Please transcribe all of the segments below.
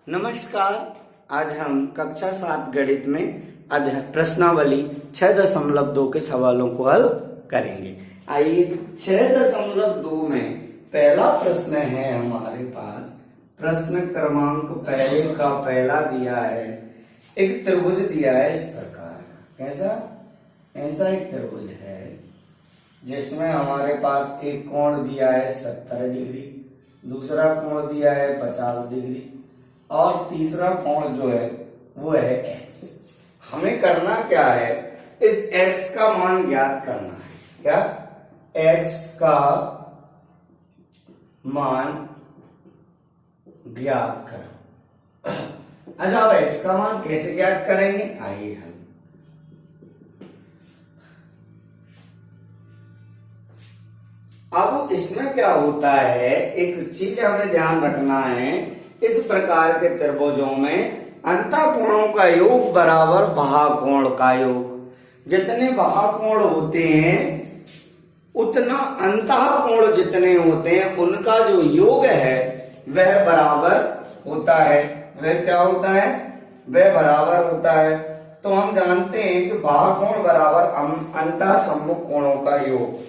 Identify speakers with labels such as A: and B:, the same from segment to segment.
A: नमस्कार। आज हम कक्षा 7 गणित में अध्ययन प्रश्नावली 6.2 के सवालों को हल करेंगे। आइए 6.2 में पहला प्रश्न है हमारे पास। प्रश्न क्रमांक पहले का पहला दिया है, एक त्रिभुज दिया है इस प्रकार का। कैसा? ऐसा एक त्रिभुज है जिसमें हमारे पास एक कोण दिया है 70 डिग्री, दूसरा कोण दिया है 50 डिग्री और तीसरा कोण जो है वो है x। हमें करना क्या है, इस x का मान ज्ञात करना है। क्या? x का मान ज्ञात करो। अच्छा, अब x का मान कैसे ज्ञात करेंगे? आइए हम अब इसमें क्या होता है, एक चीज हमें ध्यान रखना है। इस प्रकार के त्रिभुजों में अंतःकोणों का योग बराबर बाह्यकोण का योग। जितने बाह्यकोण होते हैं उतना अंतःकोण जितने होते हैं उनका जो योग है वह बराबर होता है। वह क्या होता है? वह बराबर होता है। तो हम जानते हैं कि बाह्यकोण बराबर अंतःसम्मुख कोणों का योग।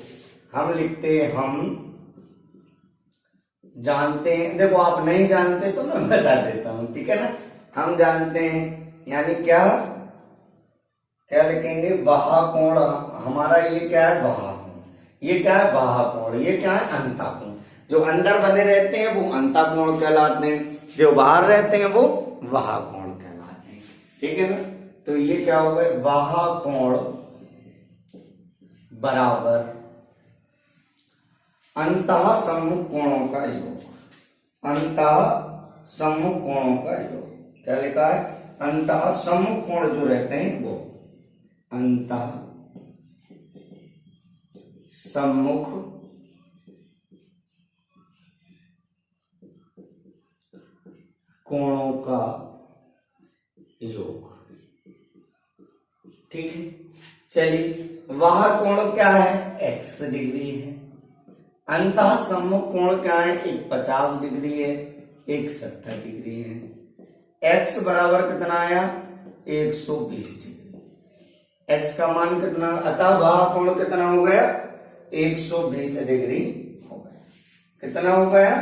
A: हम लिखते हैं, हम जानते हैं। देखो, आप नहीं जानते तो मैं बता देता हूं, ठीक है ना। हम जानते हैं यानी क्या क्या लिखेंगे? बाह्यकोण। हमारा ये क्या है? बाह्यकोण। ये क्या है? बाह्यकोण। ये क्या है? अंतःकोण। जो अंदर बने रहते हैं वो अंतःकोण कहलाते हैं, जो बाहर रहते हैं वो बाह्यकोण कहलाते हैं, ठीक है ना। तो ये क्या हो गए? बाह्यकोण बराबर अंतःसम्मुख कोणों का योग। अंतःसम्मुख कोणों का योग क्या लिखा है? अंतःसम्मुख कोण जो रहते हैं वो अंतःसम्मुख कोणों का योग, ठीक है। चलिए, वह कोण क्या है? x डिग्री है। अंतःसम्मुख कोण क्या है? एक 50 डिग्री है, एक 70 डिग्री है। x बराबर कितना आया? 120 डिग्री। x का मान कितना? अतः वह कोण कितना हो गया? 120 डिग्री हो गया। कितना हो गया?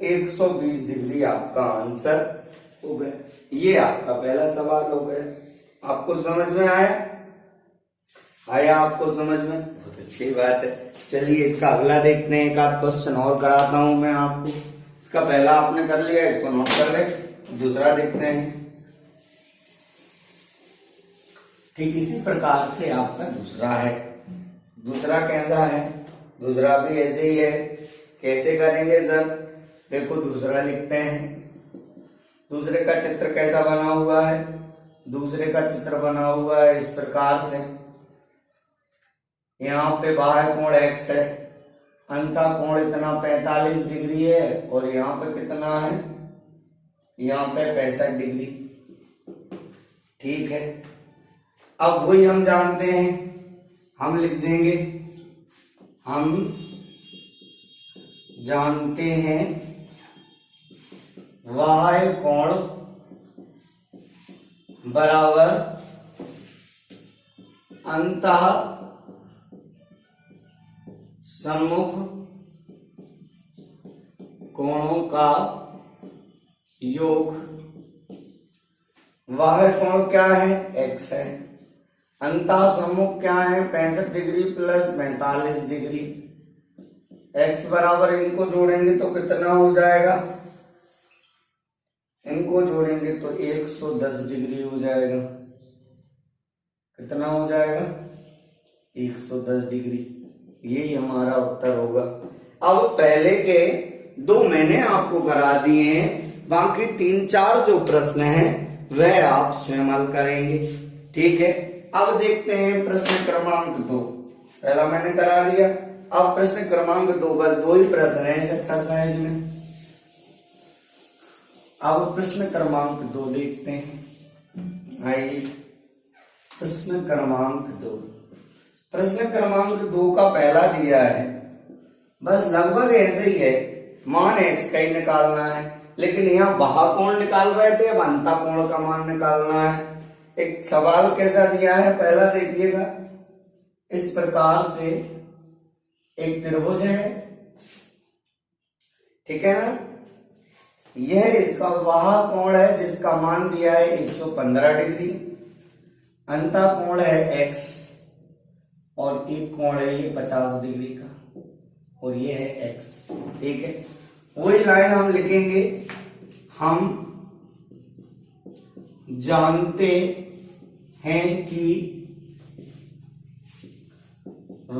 A: 120 डिग्री आपका आंसर हो गया। ये आपका पहला सवाल हो गया। आपको समझ में आया? आया आपको समझ में? बहुत अच्छी बात है। चलिए, इसका अगला देखते हैं। एक आध क्वेश्चन और कराता हूं मैं आपको। इसका पहला आपने कर लिया, इसको नोट कर ले। दूसरा देखते हैं। ठीक इसी प्रकार से आपका दूसरा है। दूसरा कैसा है? दूसरा भी ऐसे ही है। कैसे करेंगे सर? देखो, दूसरा लिखते हैं। दूसरे का चित्र कैसा बना हुआ है? दूसरे का चित्र बना हुआ है इस प्रकार से। यहाँ पे बाह्य कोण x है, अंतःकोण इतना 45 डिग्री है और यहाँ पे कितना है? यहाँ पे 65 डिग्री, ठीक है। अब वही हम जानते हैं, हम लिख देंगे। हम जानते हैं बाह्य कोण बराबर अंतः सम्मुख कोणों का योग। बाह्य कोण क्या है? x है। अंतःसम्मुख क्या है? 65 डिग्री प्लस 45 डिग्री। x बराबर इनको जोड़ेंगे तो कितना हो जाएगा? इनको जोड़ेंगे तो 110 डिग्री हो जाएगा। कितना हो जाएगा? 110 डिग्री। यही हमारा उत्तर होगा। अब पहले के दो मैंने आपको करा दिए हैं, बाकी 3-4 जो प्रश्न हैं वह आप स्वयं हल करेंगे, ठीक है। अब देखते हैं प्रश्न क्रमांक 2। पहला मैंने करा दिया, अब प्रश्न क्रमांक 2। बस 2 ही प्रश्न है इस एक्सरसाइज में। अब प्रश्न क्रमांक 2 देखते हैं। आइए, प्रश्न क्रमांक 2। प्रश्न क्रमांक 2 का पहला दिया है, बस लगभग ऐसे ही है। मान x का ही निकालना है, लेकिन यहाँ बाह्य कोण निकाल रहे थे, अब अंतः कोण का मान निकालना है। एक सवाल कैसा दिया है, पहला देखिएगा, इस प्रकार से एक त्रिभुज है, ठीक है ना, यह इसका बाह्य कोण है जिसका मान दिया है 115 डिग्री, अंतः कोण है x और एक कोण है ये 50 डिग्री का और ये है x, ठीक है। वही लाइन हम लिखेंगे, हम जानते हैं कि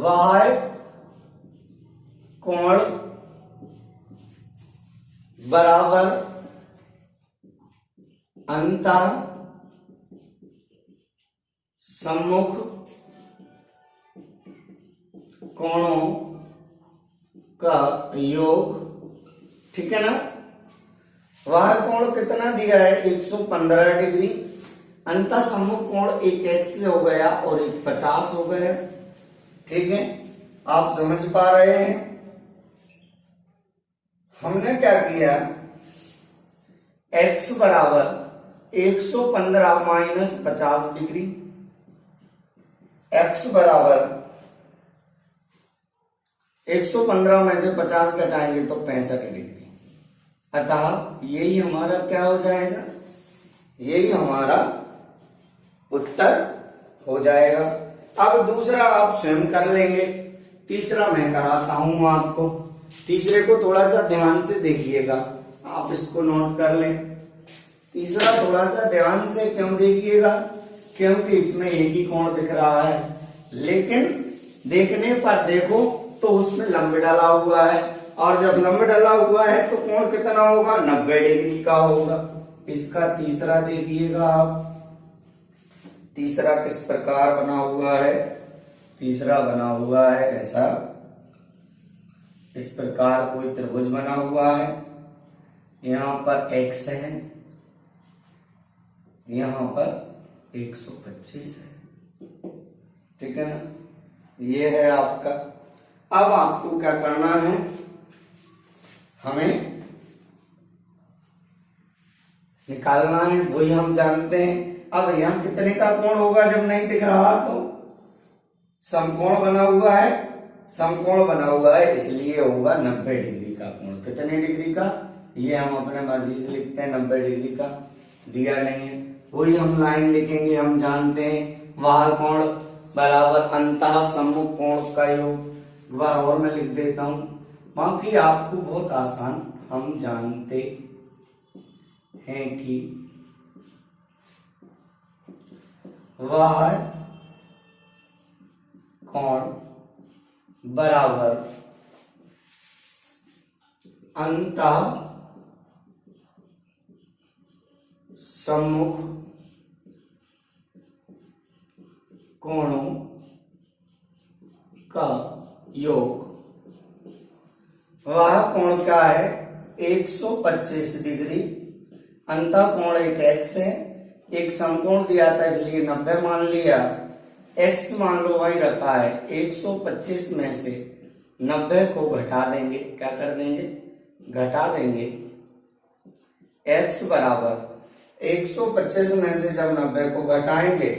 A: y कोण बराबर अंतः सम्मुख कोणों का योग, ठीक है ना। वह कोण कितना दिया है 115 डिग्री, अंतः सम्मुख कोण एक x हो गया और एक 50 हो गया, ठीक है। आप समझ पा रहे हैं। हमने क्या किया, x बराबर 115 माइनस 50 डिग्री, x बराबर 115 में से 50 घटाएंगे तो 65 डिग्री, अतः यही हमारा क्या हो जाएगा, यही हमारा उत्तर हो जाएगा। अब दूसरा आप स्वयं कर लेंगे, तीसरा मैं कराता हूं आपको। तीसरे को थोड़ा सा ध्यान से देखिएगा, आप इसको नोट कर लें। तीसरा थोड़ा सा ध्यान से क्यों देखिएगा, क्योंकि इसमें एक ही कोण दिख रहा है, लेकिन देखने पर देखो तो उसमें लंब डाला हुआ है, और जब लंब डाला हुआ है तो कोण कितना होगा, 90 डिग्री का होगा। इसका तीसरा देखिएगा आप, तीसरा किस प्रकार बना हुआ है। तीसरा बना हुआ है ऐसा, इस प्रकार कोई त्रिभुज बना हुआ है, यहां पर x है, यहां पर 125 है, ठीक है ना, ये है आपका। अब आपको क्या करना है, हमें निकालना है, वही हम जानते हैं। अब यहां कितने का कोण होगा जब नहीं दिख रहा, तो समकोण बना हुआ है, समकोण बना हुआ है इसलिए होगा 90 डिग्री का कोण। कितने डिग्री का, ये हम अपने मर्जी से लिखते हैं, 90 डिग्री का दिया नहीं है, वही हम लाइन लिखेंगे। हम जानते हैं वह कोण बराबर अंतः सम्मुख कोण का योग। एक बार और मैं लिख देता हूं, बाकी आपको बहुत आसान, हम जानते हैं कि वह कोण बराबर अंतः सम्मुख कोणों का योग। वह कोण क्या है, 125 डिग्री, अंतः कोण एक x है, एक समकोण दिया था इसलिए 90 मान लिया, x मान लो वही रखा है। 125 में से 90 को घटा देंगे, क्या कर देंगे, घटा देंगे। x बराबर 125 में से जब 90 को घटाएंगे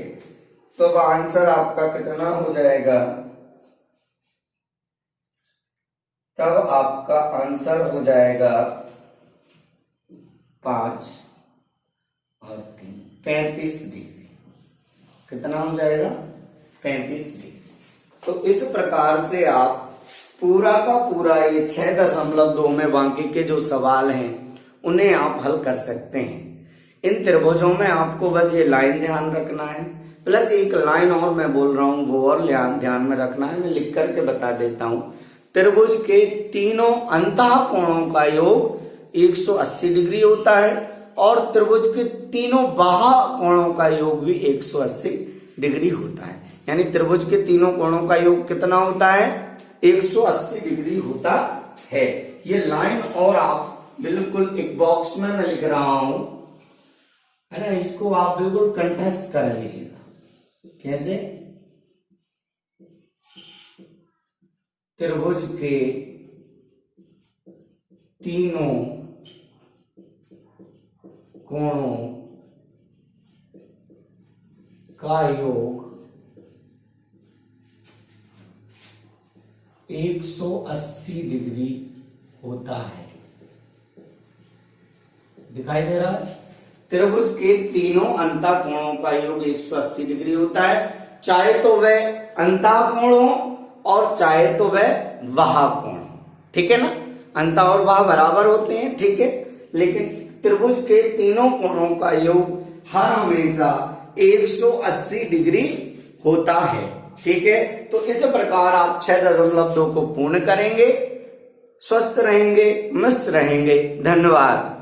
A: तो आंसर आपका कितना हो जाएगा, तब आपका आंसर हो जाएगा 5 और 3 35 डिग्री। कितना हो जाएगा, 35 डिग्री। तो इस प्रकार से आप पूरा का पूरा ये 6.2 में बाकी के जो सवाल हैं उन्हें आप हल कर सकते हैं। इन त्रिभुजों में आपको बस ये लाइन ध्यान रखना है, प्लस एक लाइन और मैं बोल रहा हूं वो और ध्यान में रखना है, मैं लिख करके बता देता हूं। त्रिभुज के तीनों अंतः कोणों का योग 180 डिग्री होता है और त्रिभुज के तीनों बाह्य कोणों का योग भी 180 डिग्री होता है। यानी त्रिभुज के तीनों कोणों का योग कितना होता है, 180 डिग्री होता है। ये लाइन और आप बिल्कुल एक बॉक्स में मैं लिख रहा हूं, है ना, इसको आप बिल्कुल कंठस्थ कर लीजिएगा। कैसे, त्रिभुज के तीनों कोणों का योग 180 डिग्री होता है। दिखाई दे रहा है? त्रिभुज के तीनों अंतःकोणों का योग 180 डिग्री होता है, चाहे तो वह अंतःकोण हो और चाहे तो वह बाह्यकोण हो। ठीक है ना? अंत और बाह्य बराबर होते हैं, ठीक है, लेकिन त्रिभुज के तीनों कोणों का योग हर हमेशा 180 डिग्री होता है। ठीक है, तो इस प्रकार आप 6.2 को पूर्ण करेंगे, स्वस्थ रहेंगे, मस्त रहेंगे। धन्यवाद।